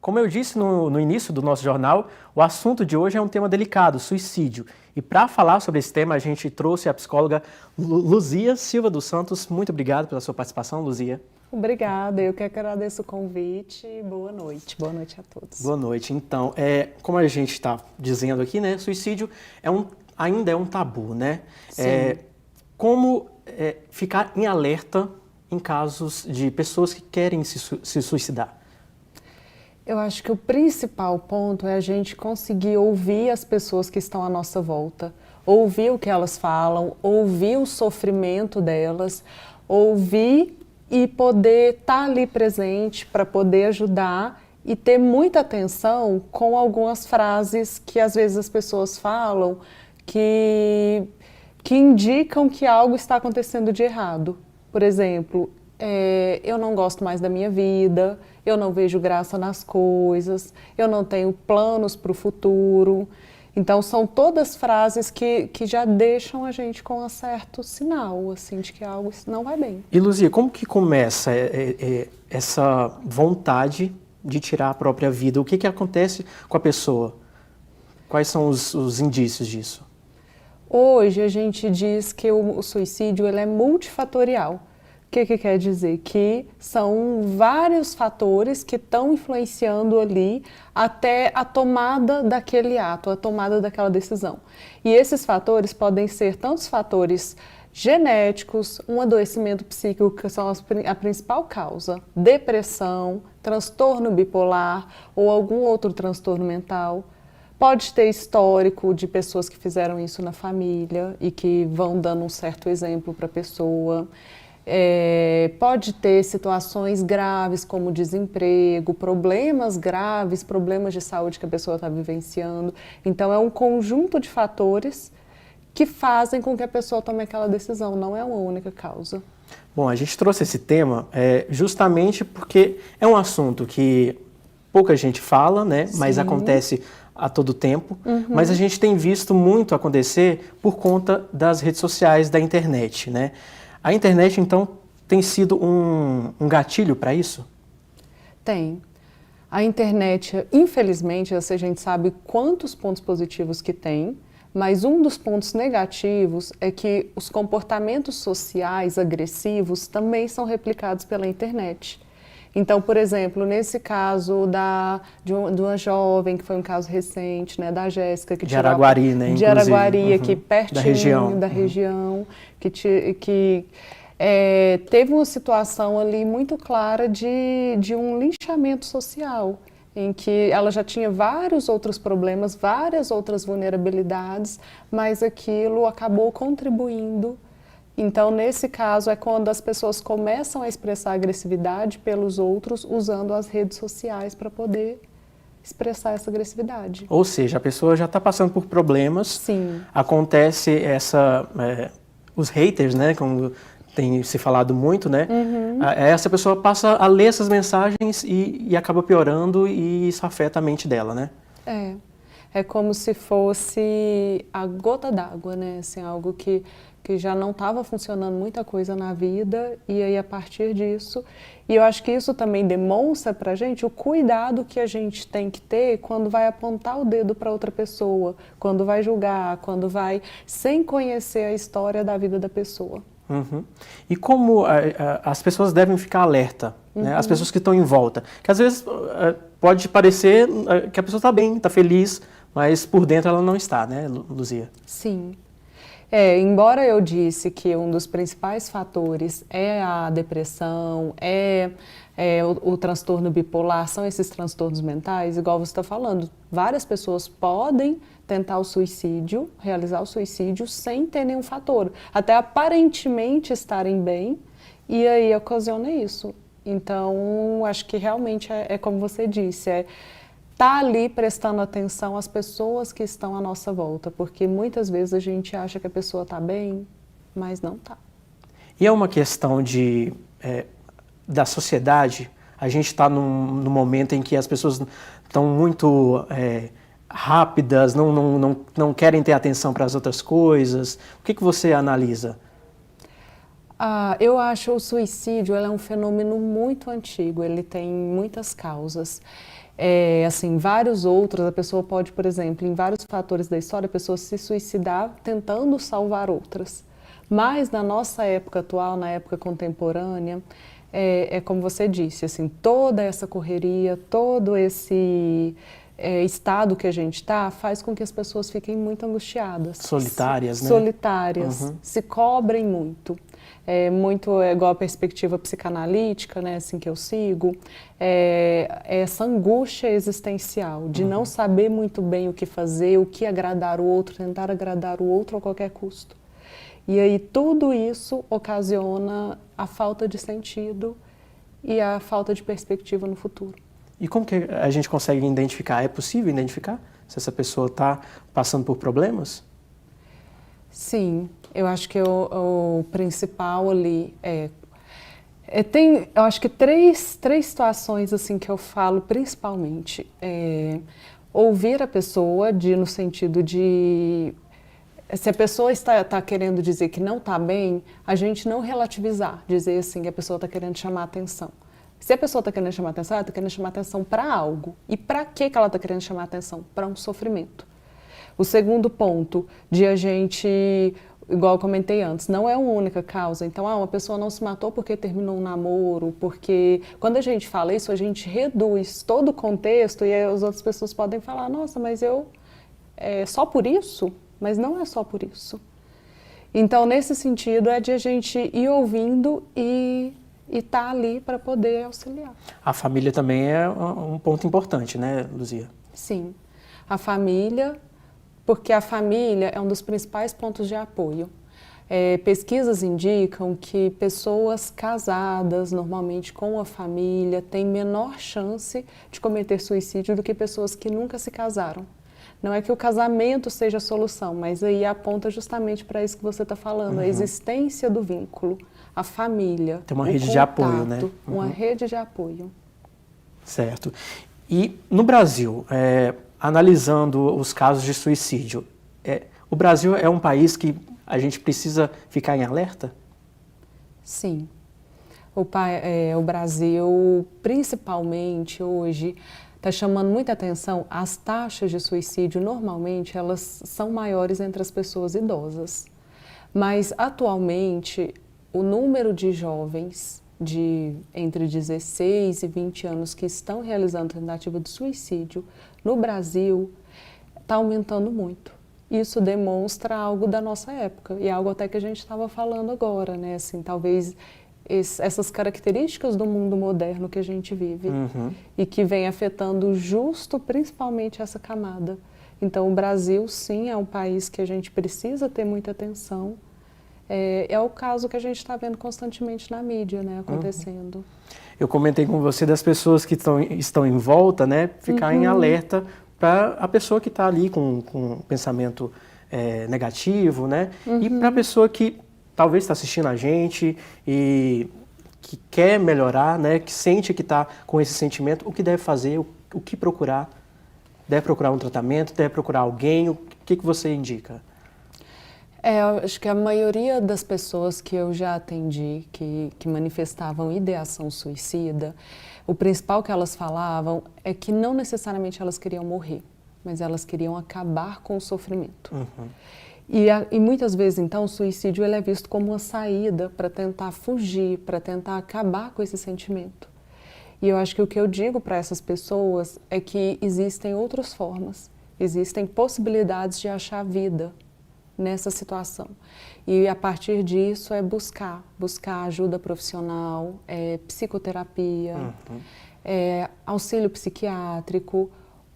como eu disse no início do nosso jornal, o assunto de hoje é um tema delicado, suicídio. E para falar sobre esse tema, a gente trouxe a psicóloga Luzia Silva dos Santos. Muito obrigado pela sua participação, Luzia. Obrigada, eu que agradeço o convite. Boa noite a todos. Boa noite. Então, como a gente está dizendo aqui, né, suicídio ainda é um tabu, né? Sim. Como ficar em alerta em casos de pessoas que querem se suicidar? Eu acho que o principal ponto é a gente conseguir ouvir as pessoas que estão à nossa volta, ouvir o que elas falam, ouvir o sofrimento delas, ouvir e poder estar ali presente para poder ajudar e ter muita atenção com algumas frases que às vezes as pessoas falam que indicam que algo está acontecendo de errado. Por exemplo, eu não gosto mais da minha vida, eu não vejo graça nas coisas, eu não tenho planos para o futuro. Então, são todas frases que já deixam a gente com um certo sinal, assim, de que algo não vai bem. E, Luzia, como que começa essa vontade de tirar a própria vida? O que acontece com a pessoa? Quais são os indícios disso? Hoje, a gente diz que o suicídio ele é multifatorial. O que quer dizer? Que são vários fatores que estão influenciando ali até a tomada daquele ato, a tomada daquela decisão. E esses fatores podem ser tantos fatores genéticos, um adoecimento psíquico, que são a principal causa, depressão, transtorno bipolar ou algum outro transtorno mental. Pode ter histórico de pessoas que fizeram isso na família e que vão dando um certo exemplo para a pessoa. Pode ter situações graves como desemprego, problemas graves, problemas de saúde que a pessoa está vivenciando. Então, é um conjunto de fatores que fazem com que a pessoa tome aquela decisão, não é uma única causa. Bom, a gente trouxe esse tema justamente porque é um assunto que pouca gente fala, né? Sim. Mas acontece a todo tempo. Mas a gente tem visto muito acontecer por conta das redes sociais, da internet, né? A internet, então, tem sido um gatilho para isso? Tem. A internet, infelizmente, a gente sabe quantos pontos positivos que tem, mas um dos pontos negativos é que os comportamentos sociais agressivos também são replicados pela internet. Então, por exemplo, nesse caso de uma jovem, que foi um caso recente, né, da Jéssica, que de Araguari, né, de Araguari, aqui pertinho da região, que teve uma situação ali muito clara de um linchamento social, em que ela já tinha vários outros problemas, várias outras vulnerabilidades, mas aquilo acabou contribuindo. Então, nesse caso, é quando as pessoas começam a expressar agressividade pelos outros usando as redes sociais para poder expressar essa agressividade. Ou seja, a pessoa já está passando por problemas. Sim. Acontece os haters, né, como tem se falado muito, né? Essa pessoa passa a ler essas mensagens e acaba piorando e isso afeta a mente dela, né? É como se fosse a gota d'água, né? Assim, algo que já não estava funcionando muita coisa na vida e aí a partir disso, e eu acho que isso também demonstra pra gente o cuidado que a gente tem que ter quando vai apontar o dedo para outra pessoa, quando vai julgar, quando vai sem conhecer a história da vida da pessoa. E como as pessoas devem ficar alerta, né? As pessoas que estão em volta, que às vezes pode parecer que a pessoa está bem, está feliz, mas por dentro ela não está, né, Luzia? Sim. Embora eu disse que um dos principais fatores é a depressão, o transtorno bipolar, são esses transtornos mentais, igual você está falando, várias pessoas podem tentar o suicídio, realizar o suicídio sem ter nenhum fator, até aparentemente estarem bem, e aí ocasiona isso. Então, acho que realmente é como você disse, tá ali prestando atenção às pessoas que estão à nossa volta, porque muitas vezes a gente acha que a pessoa está bem, mas não está. E é uma questão da sociedade, a gente está num momento em que as pessoas estão muito rápidas, não querem ter atenção para as outras coisas. O que você analisa? Eu acho o suicídio é um fenômeno muito antigo, ele tem muitas causas. Assim, vários outros, a pessoa pode, por exemplo, em vários fatores da história, a pessoa se suicidar tentando salvar outras. Mas na nossa época atual, na época contemporânea, é como você disse, assim, toda essa correria, todo esse estado que a gente está, faz com que as pessoas fiquem muito angustiadas. Solitárias, né? Solitárias, se cobrem muito. Muito igual a perspectiva psicanalítica, né, assim que eu sigo, essa angústia existencial de não saber muito bem o que fazer, o que agradar o outro, tentar agradar o outro a qualquer custo. E aí tudo isso ocasiona a falta de sentido e a falta de perspectiva no futuro. E como que a gente consegue identificar? É possível identificar se essa pessoa está passando por problemas? Sim, eu acho que o principal ali eu acho que três situações assim que eu falo principalmente. Ouvir a pessoa no sentido de se a pessoa está querendo dizer que não está bem, a gente não relativizar, dizer assim que a pessoa está querendo chamar atenção. Se a pessoa está querendo chamar atenção, ela está querendo chamar atenção para algo. E para que ela está querendo chamar atenção? Para um sofrimento. O segundo ponto de a gente, igual eu comentei antes, não é uma única causa. Então, uma pessoa não se matou porque terminou um namoro, porque quando a gente fala isso, a gente reduz todo o contexto e as outras pessoas podem falar, nossa, mas só por isso? Mas não é só por isso. Então, nesse sentido, é de a gente ir ouvindo e estar ali para poder auxiliar. A família também é um ponto importante, né, Luzia? Sim. A família, porque a família é um dos principais pontos de apoio. Pesquisas indicam que pessoas casadas, normalmente com a família, têm menor chance de cometer suicídio do que pessoas que nunca se casaram. Não é que o casamento seja a solução, mas aí aponta justamente para isso que você está falando, a existência do vínculo, a família. Tem uma rede de apoio, né? Uma rede de apoio. Certo. E no Brasil, analisando os casos de suicídio, o Brasil é um país que a gente precisa ficar em alerta? Sim. O Brasil, principalmente hoje, está chamando muita atenção. As taxas de suicídio, normalmente, elas são maiores entre as pessoas idosas. Mas, atualmente, o número de jovens entre 16 e 20 anos que estão realizando tentativa de suicídio no Brasil está aumentando muito. Isso demonstra algo da nossa época e algo até que a gente estava falando agora, né? Assim, talvez essas características do mundo moderno que a gente vive e que vem afetando principalmente essa camada. Então, o Brasil, sim, é um país que a gente precisa ter muita atenção. É o caso que a gente está vendo constantemente na mídia, né, acontecendo. Eu comentei com você das pessoas que estão em volta, né, ficar em alerta para a pessoa que está ali com um pensamento negativo, né, e para a pessoa que talvez está assistindo a gente e que quer melhorar, né, que sente que está com esse sentimento, o que deve fazer, o que procurar? Deve procurar um tratamento, deve procurar alguém? O que você indica? Eu acho que a maioria das pessoas que eu já atendi, que manifestavam ideação suicida, o principal que elas falavam é que não necessariamente elas queriam morrer, mas elas queriam acabar com o sofrimento. E muitas vezes, então, o suicídio ele é visto como uma saída para tentar fugir, para tentar acabar com esse sentimento. E eu acho que o que eu digo para essas pessoas é que existem outras formas, existem possibilidades de achar vida nessa situação. E a partir disso é buscar ajuda profissional, psicoterapia, auxílio psiquiátrico,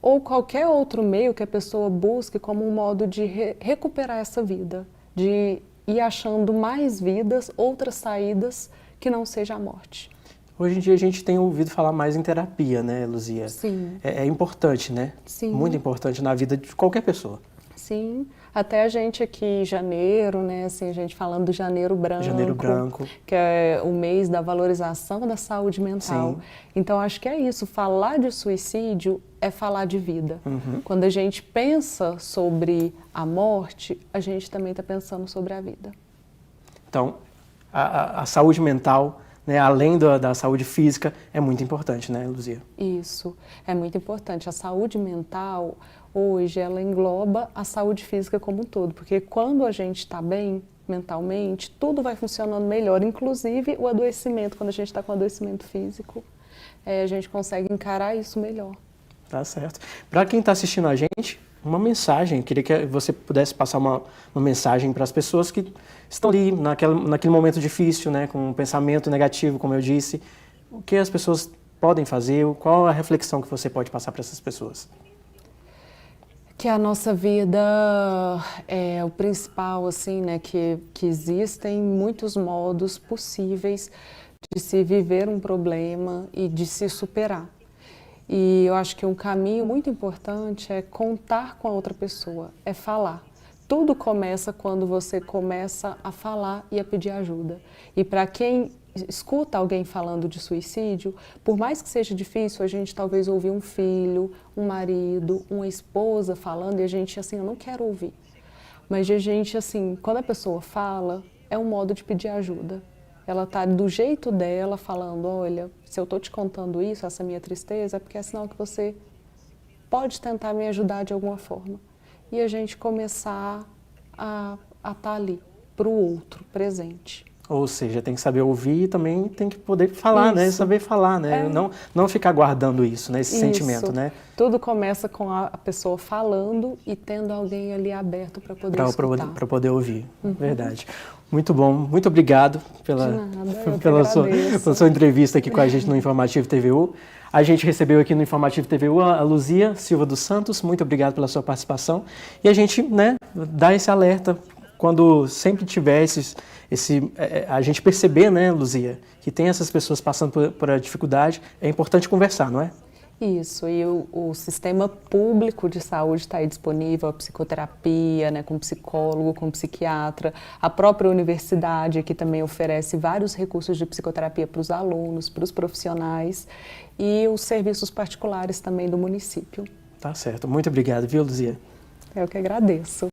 ou qualquer outro meio que a pessoa busque como um modo de recuperar essa vida, de ir achando mais vidas, outras saídas que não seja a morte. Hoje em dia a gente tem ouvido falar mais em terapia, né, Luzia? Sim. É importante, né? Sim. Muito importante na vida de qualquer pessoa. Sim. Até a gente aqui em janeiro, né, assim, a gente falando do Janeiro Branco. Janeiro Branco. Que é o mês da valorização da saúde mental. Sim. Então, acho que é isso. Falar de suicídio é falar de vida. Quando a gente pensa sobre a morte, a gente também está pensando sobre a vida. Então, a saúde mental, né, além da saúde física, é muito importante, né, Luzia? Isso, é muito importante. A saúde mental, hoje, ela engloba a saúde física como um todo, porque quando a gente está bem mentalmente, tudo vai funcionando melhor, inclusive o adoecimento. Quando a gente está com adoecimento físico, a gente consegue encarar isso melhor. Tá certo. Para quem está assistindo a gente, uma mensagem, queria que você pudesse passar uma mensagem para as pessoas que estão ali naquele momento difícil, né, com um pensamento negativo, como eu disse. O que as pessoas podem fazer? Qual a reflexão que você pode passar para essas pessoas? Que a nossa vida é o principal, assim, né, que existem muitos modos possíveis de se viver um problema e de se superar. E eu acho que um caminho muito importante é contar com a outra pessoa, é falar. Tudo começa quando você começa a falar e a pedir ajuda. E para quem escuta alguém falando de suicídio, por mais que seja difícil, a gente talvez ouvir um filho, um marido, uma esposa falando e a gente assim, eu não quero ouvir. Mas a gente assim, quando a pessoa fala, é um modo de pedir ajuda. Ela está do jeito dela falando, olha, se eu estou te contando isso, essa minha tristeza, é porque é sinal que você pode tentar me ajudar de alguma forma. E a gente começar a estar ali, para o outro, presente. Ou seja, tem que saber ouvir e também tem que poder falar, Isso. né? Saber falar, né? Não ficar guardando isso, né? Esse sentimento, né? Tudo começa com a pessoa falando e tendo alguém ali aberto para poder escutar. Para poder ouvir, verdade. Muito bom, muito obrigado pela sua entrevista aqui com a gente no Informativo TVU. A gente recebeu aqui no Informativo TVU a Luzia Silva dos Santos, muito obrigado pela sua participação. E a gente, né, dá esse alerta quando sempre tiver a gente perceber, né, Luzia, que tem essas pessoas passando por a dificuldade, é importante conversar, não é? Isso, e o sistema público de saúde está aí disponível, a psicoterapia, né, com psicólogo, com psiquiatra, a própria universidade que também oferece vários recursos de psicoterapia para os alunos, para os profissionais e os serviços particulares também do município. Tá certo, muito obrigado, viu, Luzia? Eu que agradeço.